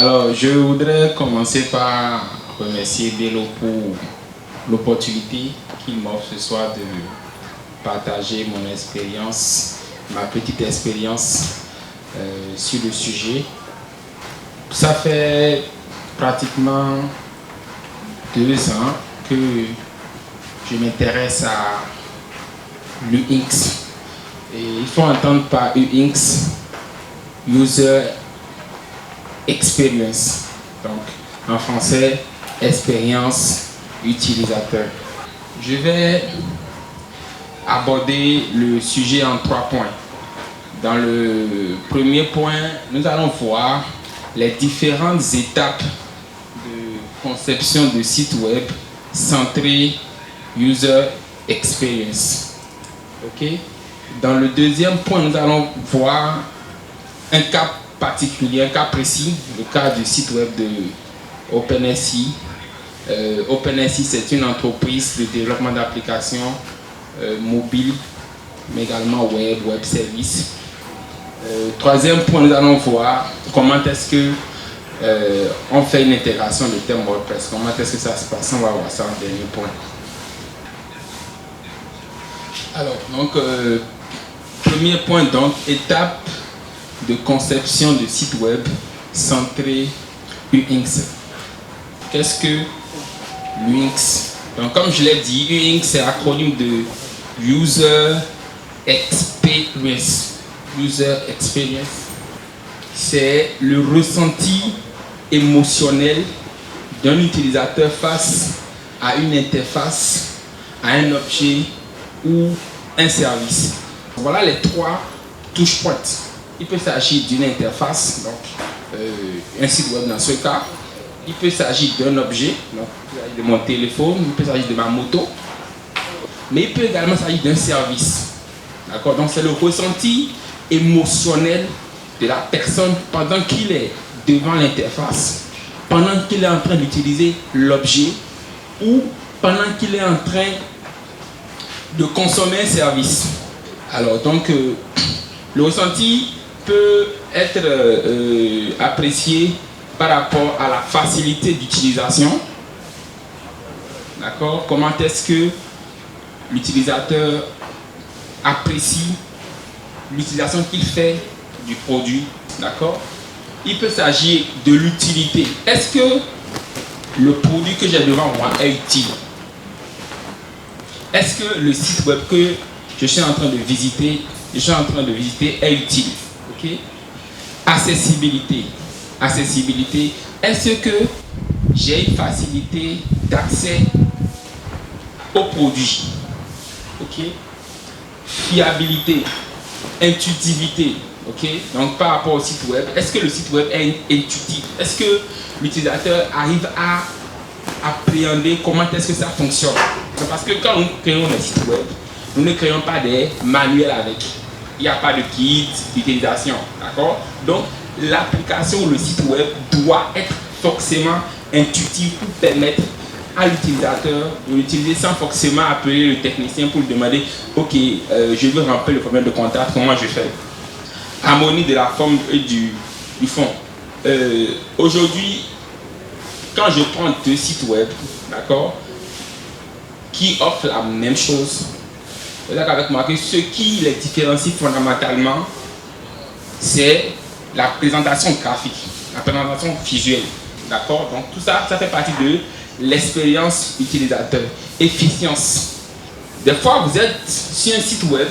Alors, je voudrais commencer par remercier Bello pour l'opportunité qu'il m'offre ce soir de partager mon expérience, ma petite expérience sur le sujet. Ça fait pratiquement 2 ans que je m'intéresse à l'UX. Et il faut entendre par UX, User Experience. Donc, en français, expérience utilisateur. Je vais aborder le sujet en 3 points. Dans le premier point, nous allons voir les différentes étapes de conception de sites web centrés User Experience. Ok? Dans le deuxième point, nous allons voir un cas particulier, un cas précis, le cas du site web de OpenSI. OpenSI, c'est une entreprise de développement d'applications mobiles, mais également web service. Troisième point, nous allons voir comment est-ce que on fait une intégration de thème WordPress. Comment est-ce que ça se passe? On va voir ça en dernier point. Alors, donc, premier point, donc, étape de conception de site web centré UX. Qu'est-ce que l'UX? Donc, comme je l'ai dit, UX c'est l'acronyme de User Experience. User Experience, c'est le ressenti émotionnel d'un utilisateur face à une interface, à un objet ou un service. Voilà les 3 touches pointes. Il peut s'agir d'une interface, donc un site web dans ce cas. Il peut s'agir d'un objet, donc il peut s'agir de mon téléphone, il peut s'agir de ma moto. Mais il peut également s'agir d'un service. D'accord? Donc c'est le ressenti émotionnel de la personne pendant qu'il est devant l'interface, pendant qu'il est en train d'utiliser l'objet ou pendant qu'il est en train de consommer un service. Alors donc le ressenti peut être apprécié par rapport à la facilité d'utilisation. D'accord? Comment est-ce que l'utilisateur apprécie l'utilisation qu'il fait du produit. D'accord? Il peut s'agir de l'utilité. Est-ce que le produit que j'ai devant moi est utile? Est-ce que le site web que je suis en train de visiter est utile? Ok? Accessibilité. Accessibilité. Est-ce que j'ai une facilité d'accès au produit? Ok? Fiabilité. Intuitivité. Ok? Donc par rapport au site web, est-ce que le site web est intuitif? Est-ce que l'utilisateur arrive à appréhender comment est-ce que ça fonctionne? Parce que quand nous créons un site web, nous ne créons pas des manuels avec. Il n'y a pas de guide d'utilisation. D'accord? Donc l'application ou le site web doit être forcément intuitif pour permettre à l'utilisateur de l'utiliser sans forcément appeler le technicien pour lui demander ok, je veux remplir le formulaire de contact, comment je fais? Harmonie de la forme et du fond. Aujourd'hui, quand je prends 2 sites web, d'accord, qui offrent la même chose, c'est-à-dire avec moi que ce qui les différencie fondamentalement, c'est la présentation graphique, la présentation visuelle. D'accord? Donc tout ça, ça fait partie de l'expérience utilisateur. Efficience. Des fois, vous êtes sur un site web,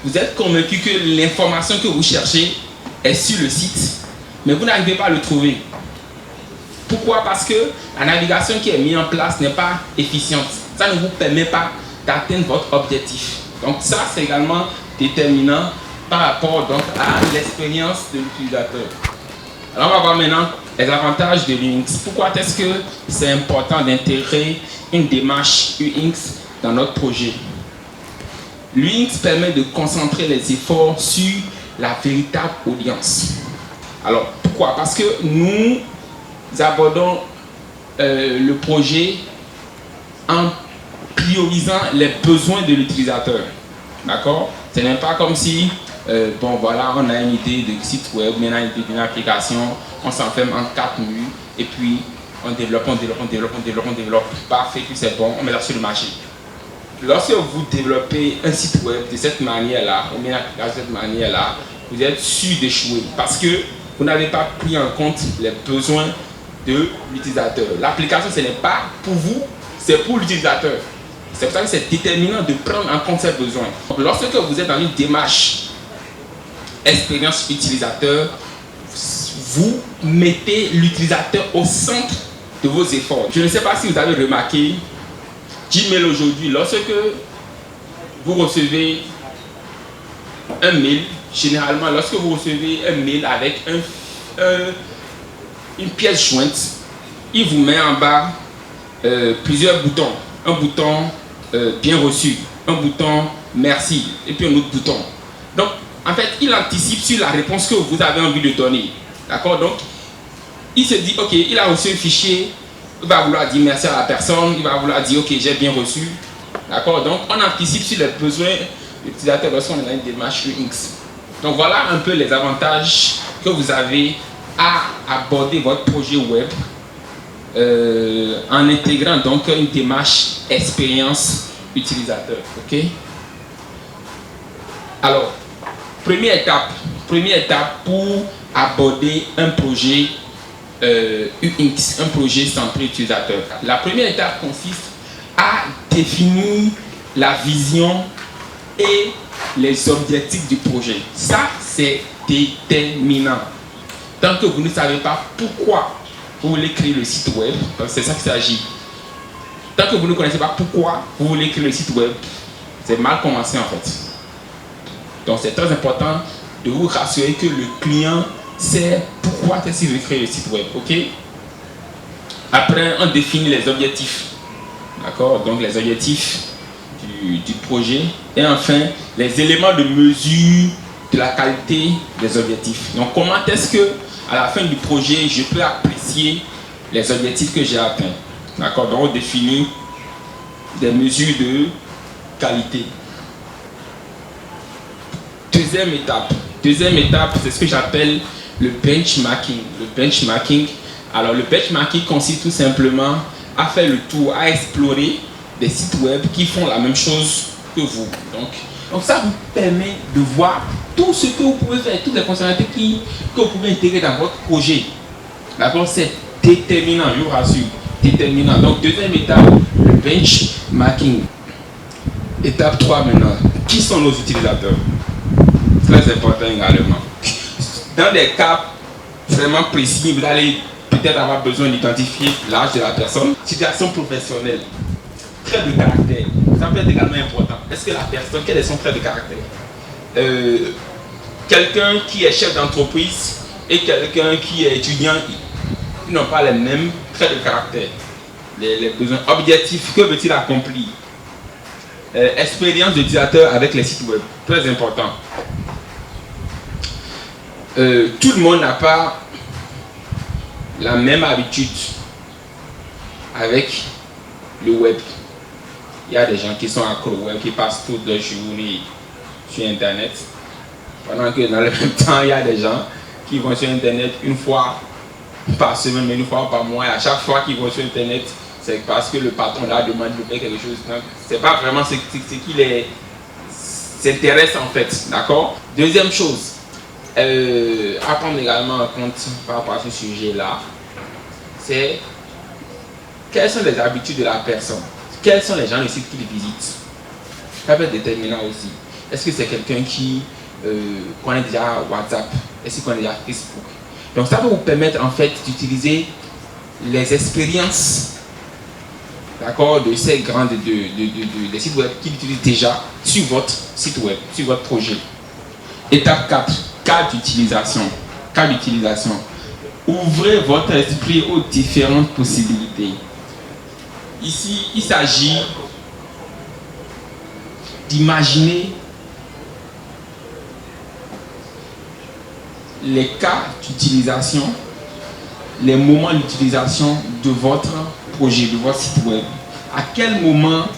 vous êtes convaincu que l'information que vous cherchez est sur le site, mais vous n'arrivez pas à le trouver. Pourquoi? Parce que la navigation qui est mise en place n'est pas efficiente. Ça ne vous permet pas d'atteindre votre objectif. Donc ça, c'est également déterminant par rapport donc, à l'expérience de l'utilisateur. Alors on va voir maintenant les avantages de l'UX. Pourquoi est-ce que c'est important d'intégrer une démarche UX dans notre projet? L'UX permet de concentrer les efforts sur la véritable audience. Alors pourquoi? Parce que nous abordons le projet en priorisant les besoins de l'utilisateur. D'accord? Ce n'est pas comme si bon voilà, on a une idée de site web, on a une idée d'une application, on s'enferme en 4 murs et puis on développe. Parfait, puis c'est bon, on met ça sur le marché. Lorsque vous développez un site web de cette manière-là, ou une application de cette manière-là, vous êtes sûr d'échouer parce que vous n'avez pas pris en compte les besoins de l'utilisateur. L'application, ce n'est pas pour vous, c'est pour l'utilisateur. C'est pour ça que c'est déterminant de prendre en compte ses besoins. Lorsque vous êtes dans une démarche expérience utilisateur, vous mettez l'utilisateur au centre de vos efforts. Je ne sais pas si vous avez remarqué, Gmail aujourd'hui, lorsque vous recevez un mail, généralement lorsque vous recevez un mail avec une pièce jointe, il vous met en bas plusieurs boutons. Un bouton bien reçu, un bouton merci et puis un autre bouton. Donc en fait il anticipe sur la réponse que vous avez envie de donner. D'accord? Donc il se dit ok, il a reçu un fichier, il va vouloir dire merci à la personne, il va vouloir dire ok, j'ai bien reçu. D'accord? Donc on anticipe sur les besoins de l'utilisateur lorsqu'on est dans une démarche UX. Donc voilà un peu les avantages que vous avez à aborder votre projet web en intégrant donc une démarche expérience utilisateur. Ok? Alors, première étape pour aborder un projet UX, un projet centré utilisateur. La première étape consiste à définir la vision et les objectifs du projet. Ça, c'est déterminant. Tant que vous ne savez pas pourquoi vous voulez créer le site web, c'est ça qu'il s'agit. Tant que vous ne connaissez pas pourquoi vous voulez créer le site web, c'est mal commencé en fait. Donc c'est très important de vous rassurer que le client sait pourquoi il veut créer le site web. Ok? Après, on définit les objectifs. D'accord? Donc les objectifs du projet. Et enfin, les éléments de mesure de la qualité des objectifs. Donc comment est-ce que à la fin du projet, je peux apprécier les objectifs que j'ai atteints. D'accord? Donc on définit des mesures de qualité. Deuxième étape, c'est ce que j'appelle le benchmarking. Le benchmarking, alors le benchmarking consiste tout simplement à faire le tour, à explorer des sites web qui font la même chose que vous. Donc ça vous permet de voir tout ce que vous pouvez faire, toutes les fonctionnalités que vous pouvez intégrer dans votre projet. D'accord? C'est déterminant, je vous rassure. Déterminant. Donc deuxième étape, le benchmarking. Étape 3 maintenant. Qui sont nos utilisateurs? Très important également. Dans des cas vraiment précis, vous allez peut-être avoir besoin d'identifier l'âge de la personne. Situation professionnelle. Trait de caractère. Ça peut être également important. Est-ce que la personne, quel est son trait de caractère? Quelqu'un qui est chef d'entreprise et quelqu'un qui est étudiant, ils n'ont pas les mêmes traits de caractère. Les besoins objectifs, que veut-il accomplir? Expérience d'utilisateur avec les sites web, très important. Tout le monde n'a pas la même habitude avec le web. Il y a des gens qui sont accros au web, qui passent toute leur journée sur Internet. Pendant que dans le même temps, il y a des gens qui vont sur Internet une fois par semaine, une fois par mois. Et à chaque fois qu'ils vont sur Internet, c'est parce que le patron leur demande de faire quelque chose. Ce n'est pas vraiment ce qui les intéresse en fait. D'accord? Deuxième chose, à prendre également en compte par rapport à ce sujet-là, c'est quelles sont les habitudes de la personne. Quels sont les gens de site qu'il visite? Ça peut être déterminant aussi. Est-ce que c'est quelqu'un qui connaît déjà WhatsApp? Est-ce qu'il connaît déjà Facebook? Donc ça va vous permettre en fait d'utiliser les expériences, d'accord, de ces grandes des sites web qu'il utilise déjà sur votre site web, sur votre projet. Étape 4, cas d'utilisation. Cas d'utilisation. Ouvrez votre esprit aux différentes possibilités. Ici, il s'agit d'imaginer les cas d'utilisation, les moments d'utilisation de votre projet, de votre site web. À quel moment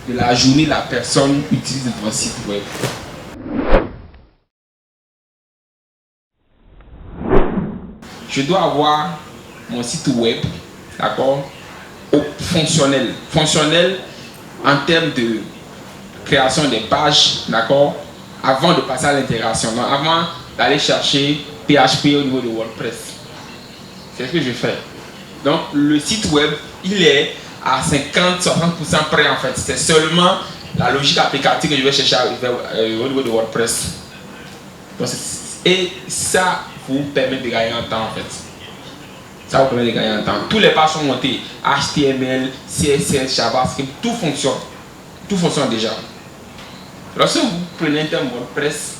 de la journée la personne utilise votre site web? je dois avoir mon site web, d'accord, fonctionnel. Fonctionnel en termes de création des pages, d'accord, avant de passer à l'intégration. Donc, avant d'aller chercher PHP au niveau de WordPress. C'est ce que je fais. Donc, le site web, il est à 50-60% prêt en fait. C'est seulement la logique applicative que je vais chercher au niveau de WordPress. Donc, et ça vous permet de gagner en temps en fait. Ça vous permet de gagner en temps. Tous les pages sont montées. HTML, CSS, JavaScript, tout fonctionne. Tout fonctionne déjà. Lorsque vous prenez un thème WordPress,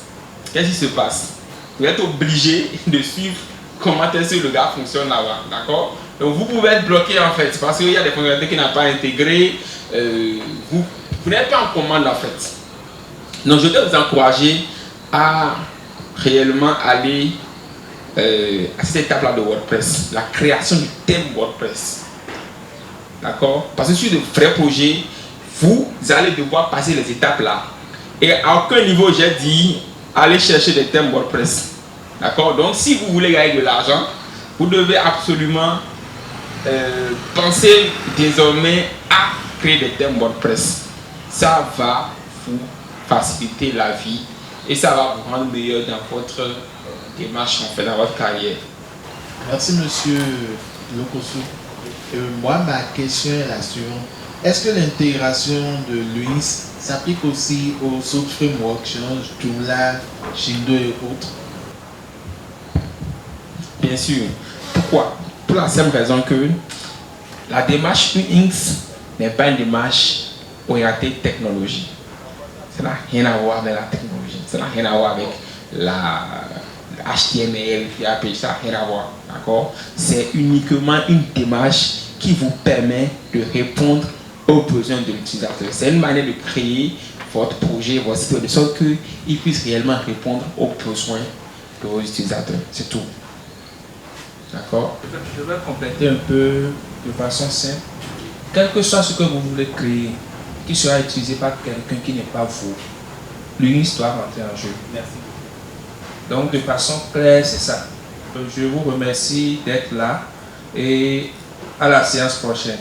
qu'est-ce qui se passe? Vous êtes obligé de suivre comment est-ce que le gars fonctionne là-bas. D'accord? Donc vous pouvez être bloqué en fait. Parce qu'il y a des fonctionnalités qui n'ont pas intégrées. Vous n'êtes pas en commande en fait. Donc je vais vous encourager à réellement aller à cette étape-là de WordPress, la création du thème WordPress. D'accord? Parce que sur de vrais projets, vous allez devoir passer les étapes là. Et à aucun niveau, j'ai dit, allez chercher des thèmes WordPress. D'accord? Donc, si vous voulez gagner de l'argent, vous devez absolument penser désormais à créer des thèmes WordPress. Ça va vous faciliter la vie et ça va vous rendre meilleur dans votre démarche en fait, dans votre carrière. Merci monsieur Lokosu. Moi, ma question est la suivante. Est-ce que l'intégration de Luis s'applique aussi aux autres frameworks, Change, Joomla, Shindo et autres? Bien sûr. Pourquoi? Pour la simple raison que la démarche UX n'est pas une démarche orientée technologie. Ça n'a rien à voir avec la technologie. Ça n'a rien à voir avec la HTML, PHP, ça n'a rien à voir. D'accord? C'est uniquement une démarche qui vous permet de répondre aux besoins de l'utilisateur. C'est une manière de créer votre projet, votre site, de sorte qu'il puisse réellement répondre aux besoins de vos utilisateurs. C'est tout. D'accord? Je vais compléter un peu de façon simple. Quel que soit ce que vous voulez créer, qui sera utilisé par quelqu'un qui n'est pas vous, l'UX doit rentrer en jeu. Merci. Donc de façon claire, c'est ça. Je vous remercie d'être là et à la séance prochaine.